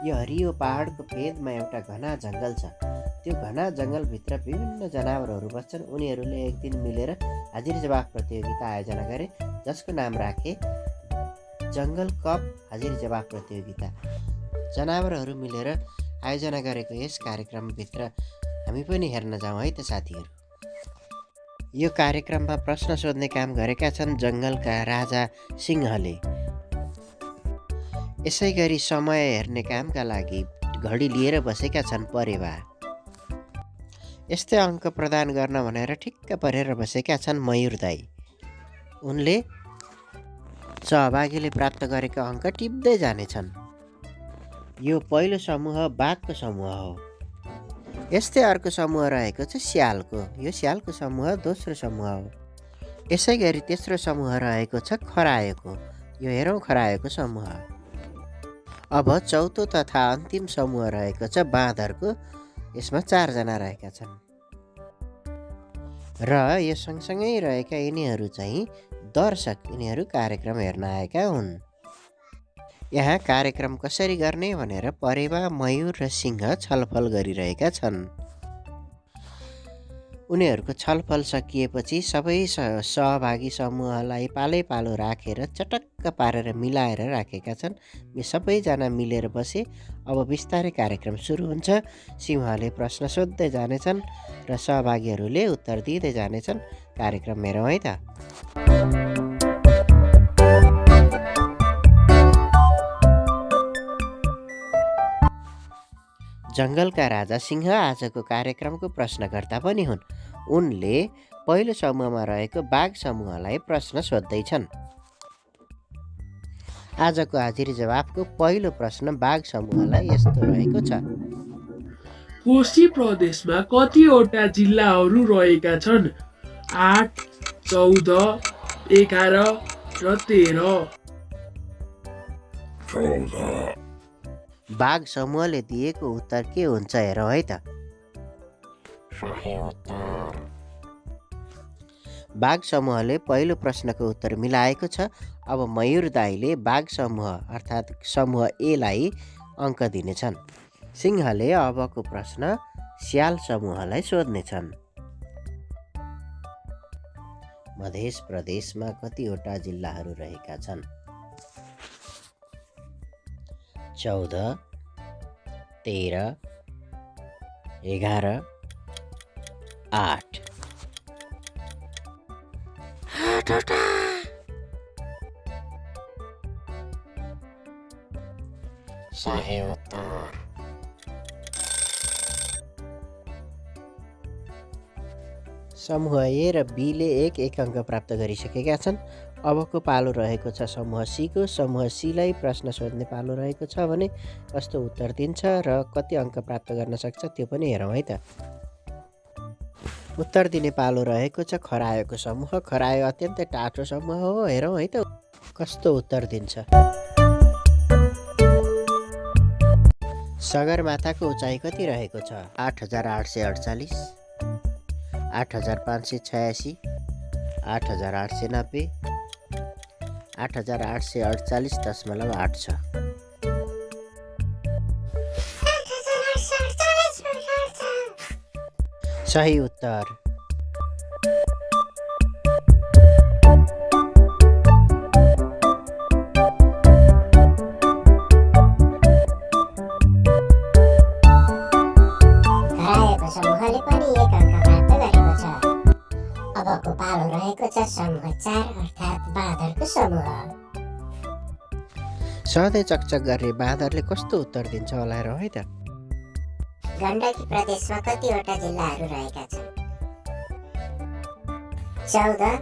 यो हरियो पहाडको फेदमा एउटा घना जङ्गल छ। त्यो घना जङ्गलभित्र विभिन्न जनावरहरू बस्छन्। उनीहरूले एक दिन मिलेर हाजिर जवाफ प्रतियोगिता आयोजना गरे, जसको नाम राखे जङ्गल कप हाजिर जवाफ प्रतियोगिता। जनावरहरू मिलेर आयोजना गरेको यस कार्यक्रमभित्र हामी पनि हेर्न जाउँ है त साथीहरू। यो कार्यक्रममा प्रश्न सोध्ने काम गरेका छन् जङ्गलका राजा सिंहले। यसै गरी समय हेर्ने कामका लागि घडी लिएर बसेका छन् परेवा। यस्तै अङ्क प्रदान गर्न भनेर ठिक्क परेर बसेका छन् मयूर दाई। उनले सहभागीले प्राप्त गरेको अङ्क टिप्दै जानेछन्। यो पहिलो समूह बाघको समूह हो। यस्तै अर्को समूह रहेको छ स्यालको। यो स्यालको समूह दोस्रो समूह हो। यसै गरी तेस्रो समूह रहेको छ खरायोको। यो हेरौँ खरायोको समूह। अब चौथो तथा अन्तिम समूह रहेको छ बाँदरको। यसमा 4 जना रहेका छन् र यो सँगसँगै रहेका यिनीहरू चाहिँ दर्शक। यिनीहरू कार्यक्रम हेर्न आएका हुन्। यहाँ कार्यक्रम कसरी गर्ने भनेर परेवा, मयूर र सिंह छलफल गरिरहेका छन्। उनीहरूको छलफल सकिएपछि सबै सहभागी समूहलाई पालै पालो राखेर चटक्क पारेर मिलाएर राखेका छन्। सबैजना मिलेर बसे। अब बिस्तारै कार्यक्रम सुरु हुन्छ। सिंहले प्रश्न सोध्दै जानेछन् र सहभागीहरूले उत्तर दिँदै जानेछन्। कार्यक्रम हेरौँ है त। जङ्गलका राजा सिंह आजको कार्यक्रमको प्रश्नकर्ता पनि हुन्। उनले पहिलो समूहमा रहेको बाघ समूहलाई प्रश्न सोध्दैछन्। आजको हाजिर जवाफको पहिलो प्रश्न बाघ समूहलाई यस्तो रहेको छ। कोशी प्रदेशमा कतिवटा जिल्लाहरू रहेका छन्? 8, 14, 11 र 13। बाघ समूहले दिएको उत्तर के हुन्छ हेरौँ है त। बाघ समूहले पहिलो प्रश्नको उत्तर मिलाएको छ। अब मयूर दाईले बाघ समूह अर्थात् समूह एलाई अङ्क दिनेछन्। सिंहले अबको प्रश्न स्याल समूहलाई सोध्नेछन्। मध्य प्रदेशमा कतिवटा जिल्लाहरू रहेका छन्? 14, 13, 11, 8। सही उत्तर। समूह ए र बीले एक अङ्क प्राप्त गरिसकेका छन्। अबको पालो रहेको छ समूह सीको। समूह सीलाई प्रश्न सोध्ने पालो रहेको छ भने कस्तो उत्तर दिन्छ र कति अङ्क प्राप्त गर्न सक्छ त्यो पनि हेरौँ है त। उत्तर दिने पालो रहेको छ खरायोको समूह। खरायो अत्यन्तै टाठो समूह हो। हेरौँ है त कस्तो उत्तर दिन्छ। सगरमाथाको उचाइ कति रहेको छ? 8848, 8586, 8890, 8848.8 छ। सही उत्तर। खरायोको समूहले पनि 1 अङ्क प्राप्त गरेको छ। अबको पालो रहेको छ समूह 4 अर्थात् बाँदरको समूह। सधैँ चकचक गर्ने बाँदरले कस्तो उत्तर दिन्छ होला हेरौँ है त। गण्डकी प्रदेशमा कतिवटा जिल्लाहरू रहेका छन्? 14,